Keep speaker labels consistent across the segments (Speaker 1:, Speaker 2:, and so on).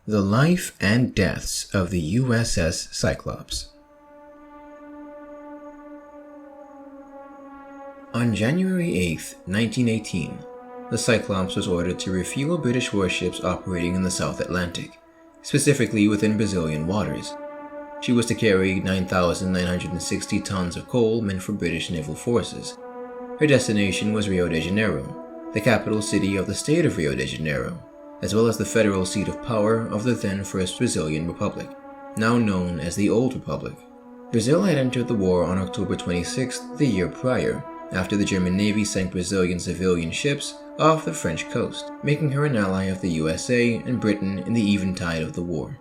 Speaker 1: The Life and Deaths of the USS Cyclops. On January 8, 1918, the Cyclops was ordered to refuel British warships operating in the South Atlantic, specifically within Brazilian waters. She was to carry 9,960 tons of coal meant for British naval forces. Her destination was Rio de Janeiro, the capital city of the state of Rio de Janeiro, as well as the federal seat of power of the then First Brazilian Republic, now known as the Old Republic. Brazil had entered the war on October 26th the year prior, after the German Navy sank Brazilian civilian ships off the French coast, making her an ally of the USA and Britain in the eventide of the war.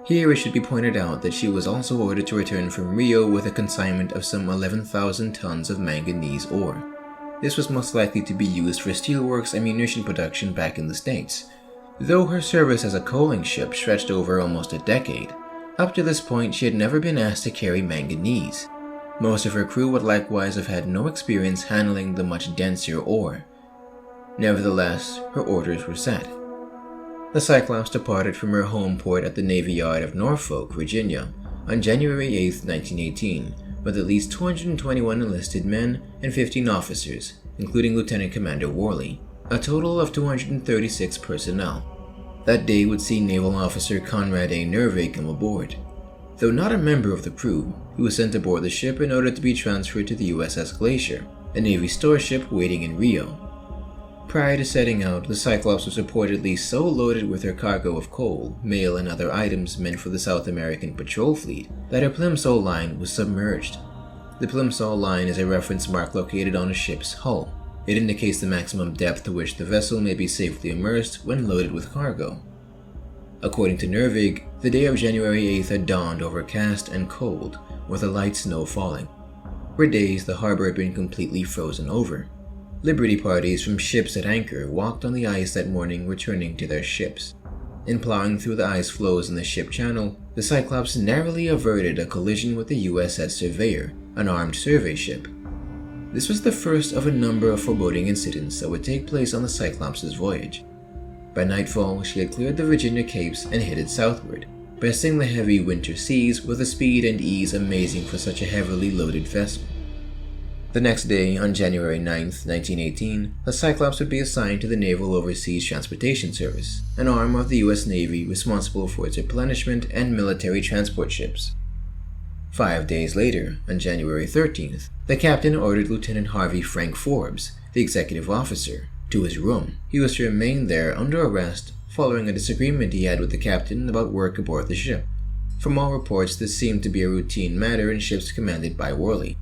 Speaker 1: Here it should be pointed out that she was also ordered to return from Rio with a consignment of some 11,000 tons of manganese ore. This was most likely to be used for steelworks and munition production back in the States. Though her service as a coaling ship stretched over almost a decade, up to this point she had never been asked to carry manganese. Most of her crew would likewise have had no experience handling the much denser ore. Nevertheless, her orders were set. The Cyclops departed from her home port at the Navy Yard of Norfolk, Virginia, on January 8, 1918, with at least 221 enlisted men and 15 officers, including Lieutenant Commander Worley, a total of 236 personnel. That day would see Naval Officer Conrad A. Nervig come aboard. Though not a member of the crew, he was sent aboard the ship in order to be transferred to the USS Glacier, a Navy store ship waiting in Rio. Prior to setting out, the Cyclops was reportedly so loaded with her cargo of coal, mail, and other items meant for the South American patrol fleet that her plimsoll line was submerged. The plimsoll line is a reference mark located on a ship's hull. It indicates the maximum depth to which the vessel may be safely immersed when loaded with cargo. According to Nervig, the day of January 8th had dawned overcast and cold, with a light snow falling. For days, the harbor had been completely frozen over. Liberty parties from ships at anchor walked on the ice that morning returning to their ships. In plowing through the ice floes in the ship channel, the Cyclops narrowly averted a collision with the USS Surveyor, an armed survey ship. This was the first of a number of foreboding incidents that would take place on the Cyclops' voyage. By nightfall, she had cleared the Virginia Capes and headed southward, breasting the heavy winter seas with a speed and ease amazing for such a heavily loaded vessel. The next day, on January 9, 1918, the Cyclops would be assigned to the Naval Overseas Transportation Service, an arm of the U.S. Navy responsible for its replenishment and military transport ships. 5 days later, on January 13th, the captain ordered Lieutenant Harvey Frank Forbes, the executive officer, to his room. He was to remain there under arrest following a disagreement he had with the captain about work aboard the ship. From all reports, this seemed to be a routine matter in ships commanded by Worley.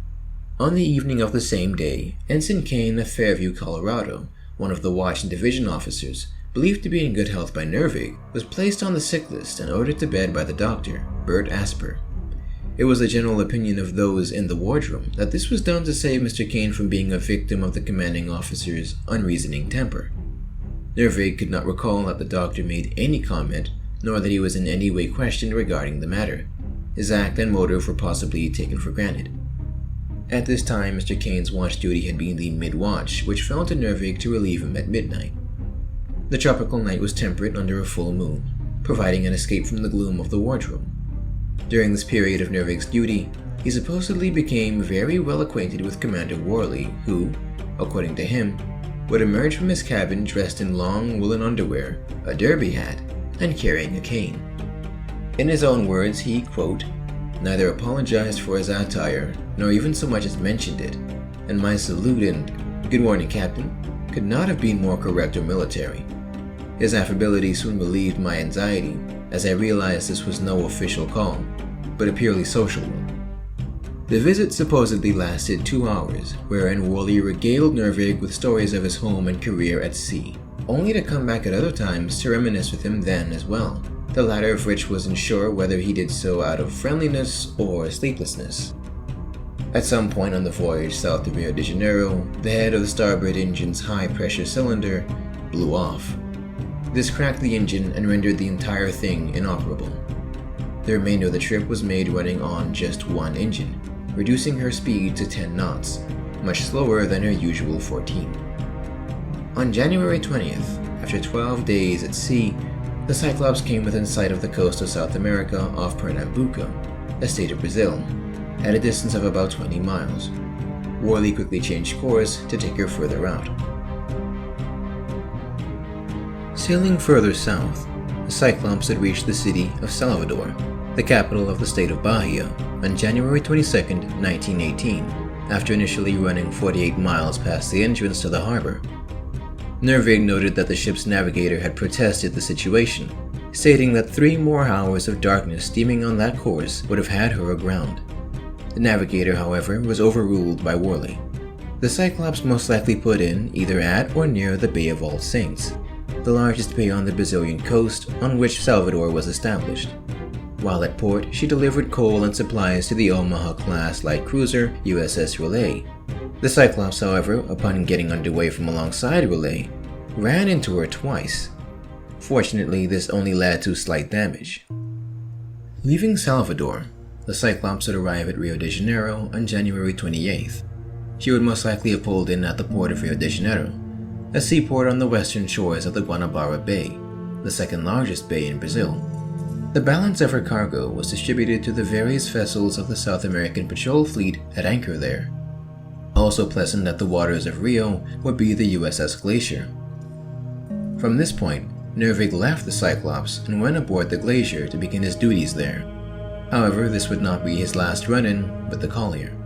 Speaker 1: On the evening of the same day, Ensign Kane of Fairview, Colorado, one of the watch and division officers, believed to be in good health by Nervig, was placed on the sick list and ordered to bed by the doctor, Bert Asper. It was the general opinion of those in the wardroom that this was done to save Mr. Kane from being a victim of the commanding officer's unreasoning temper. Nervig could not recall that the doctor made any comment, nor that he was in any way questioned regarding the matter. His act and motive were possibly taken for granted. At this time, Mr. Kane's watch duty had been the mid-watch, which fell to Nervig to relieve him at midnight. The tropical night was temperate under a full moon, providing an escape from the gloom of the wardroom. During this period of Nervig's duty, he supposedly became very well acquainted with Commander Worley, who, according to him, would emerge from his cabin dressed in long woolen underwear, a derby hat, and carrying a cane. In his own words, he, quote, neither apologized for his attire, nor even so much as mentioned it, and my salute and "Good morning, Captain" could not have been more correct or military. His affability soon relieved my anxiety, as I realized this was no official call, but a purely social one. The visit supposedly lasted 2 hours, wherein Worley regaled Nervig with stories of his home and career at sea, only to come back at other times to reminisce with him then as well, the latter of which was unsure whether he did so out of friendliness or sleeplessness. At some point on the voyage south to Rio de Janeiro, the head of the starboard engine's high-pressure cylinder blew off. This cracked the engine and rendered the entire thing inoperable. The remainder of the trip was made running on just one engine, reducing her speed to 10 knots, much slower than her usual 14. On January 20th, after 12 days at sea, The Cyclops came within sight of the coast of South America off Pernambuco, a state of Brazil, at a distance of about 20 miles. Worley quickly changed course to take her further out. Sailing further south, the Cyclops had reached the city of Salvador, the capital of the state of Bahia, on January 22, 1918, after initially running 48 miles past the entrance to the harbor. Nervig noted that the ship's navigator had protested the situation, stating that 3 more hours of darkness steaming on that course would have had her aground. The navigator, however, was overruled by Worley. The Cyclops most likely put in either at or near the Bay of All Saints, the largest bay on the Brazilian coast on which Salvador was established. While at port, she delivered coal and supplies to the Omaha-class light cruiser USS Relay. The Cyclops, however, upon getting underway from alongside Relay, ran into her twice. Fortunately, this only led to slight damage. Leaving Salvador, the Cyclops would arrive at Rio de Janeiro on January 28th. She would most likely have pulled in at the port of Rio de Janeiro, a seaport on the western shores of the Guanabara Bay, the second largest bay in Brazil. The balance of her cargo was distributed to the various vessels of the South American Patrol Fleet at anchor there. Also present at the waters of Rio would be the USS Glacier. From this point, Nervig left the Cyclops and went aboard the Glacier to begin his duties there. However, this would not be his last run-in with the collier.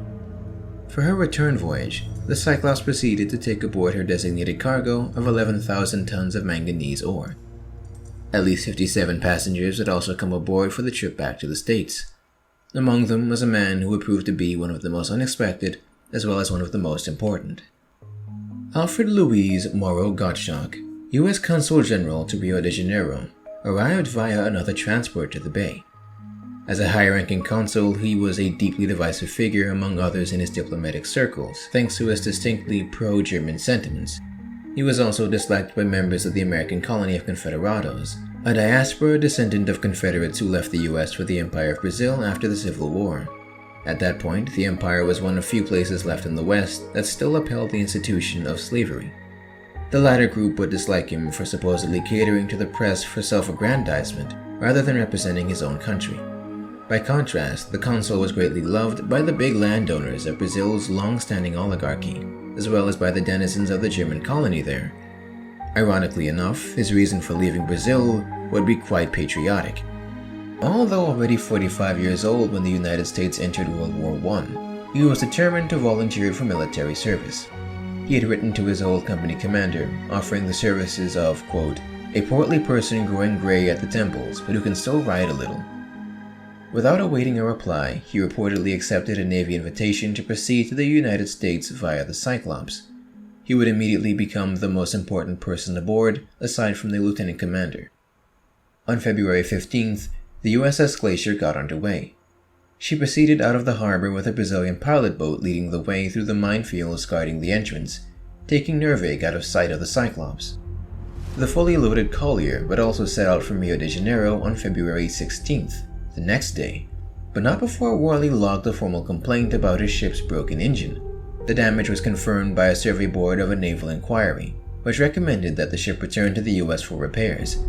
Speaker 1: For her return voyage, the Cyclops proceeded to take aboard her designated cargo of 11,000 tons of manganese ore. At least 57 passengers had also come aboard for the trip back to the States. Among them was a man who would prove to be one of the most unexpected as well as one of the most important. Alfred Louis Moreau Gottschalk, U.S. Consul General to Rio de Janeiro, arrived via another transport to the bay. As a high-ranking consul, he was a deeply divisive figure among others in his diplomatic circles, thanks to his distinctly pro-German sentiments. He was also disliked by members of the American colony of Confederados, a diaspora descendant of Confederates who left the U.S. for the Empire of Brazil after the Civil War. At that point, the empire was one of few places left in the West that still upheld the institution of slavery. The latter group would dislike him for supposedly catering to the press for self-aggrandizement rather than representing his own country. By contrast, the consul was greatly loved by the big landowners of Brazil's long-standing oligarchy, as well as by the denizens of the German colony there. Ironically enough, his reason for leaving Brazil would be quite patriotic. Although already 45 years old when the United States entered World War I, he was determined to volunteer for military service. He had written to his old company commander, offering the services of, quote, a portly person growing gray at the temples, but who can still ride a little. Without awaiting a reply, he reportedly accepted a Navy invitation to proceed to the United States via the Cyclops. He would immediately become the most important person aboard, aside from the lieutenant commander. On February 15th, the USS Glacier got underway. She proceeded out of the harbor with a Brazilian pilot boat leading the way through the minefields guarding the entrance, taking Nervig out of sight of the Cyclops. The fully loaded collier would also set out from Rio de Janeiro on February 16th, the next day, but not before Worley logged a formal complaint about his ship's broken engine. The damage was confirmed by a survey board of a naval inquiry, which recommended that the ship return to the U.S. for repairs.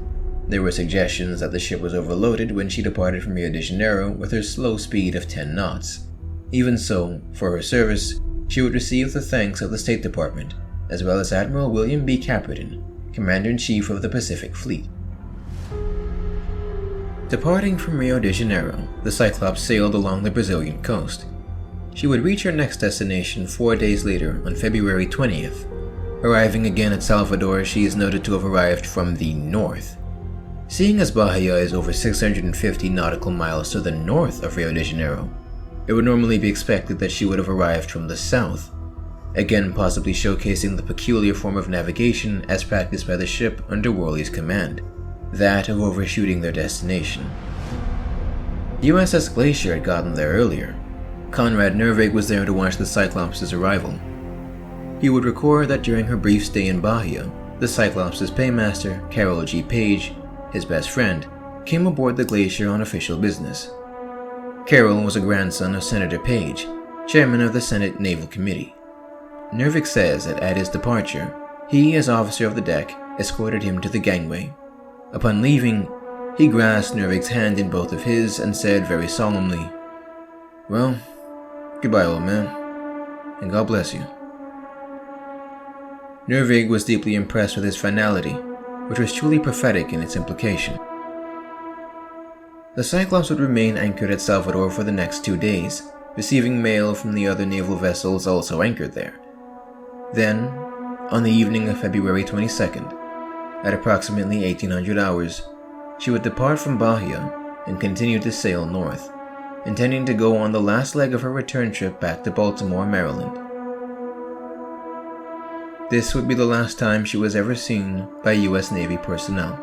Speaker 1: There were suggestions that the ship was overloaded when she departed from Rio de Janeiro with her slow speed of 10 knots. Even so, for her service, she would receive the thanks of the State Department, as well as Admiral William B. Caperton, Commander-in-Chief of the Pacific Fleet. Departing from Rio de Janeiro, the Cyclops sailed along the Brazilian coast. She would reach her next destination 4 days later on February 20th. Arriving again at Salvador, she is noted to have arrived from the north. Seeing as Bahia is over 650 nautical miles to the north of Rio de Janeiro, it would normally be expected that she would have arrived from the south, again possibly showcasing the peculiar form of navigation as practiced by the ship under Worley's command, that of overshooting their destination. The USS Glacier had gotten there earlier. Conrad Nervig was there to watch the Cyclops' arrival. He would record that during her brief stay in Bahia, the Cyclops' paymaster, Carroll G. Page, his best friend, came aboard the Glacier on official business. Carroll was a grandson of Senator Page, chairman of the Senate Naval Committee. Nervig says that at his departure, he, as officer of the deck, escorted him to the gangway. Upon leaving, he grasped Nervig's hand in both of his and said very solemnly, "Well, goodbye, old man, and God bless you." Nervig was deeply impressed with his finality, which was truly prophetic in its implication. The Cyclops would remain anchored at Salvador for the next 2 days, receiving mail from the other naval vessels also anchored there. Then, on the evening of February 22nd, at approximately 1800 hours, she would depart from Bahia and continue to sail north, intending to go on the last leg of her return trip back to Baltimore, Maryland. This would be the last time she was ever seen by U.S. Navy personnel.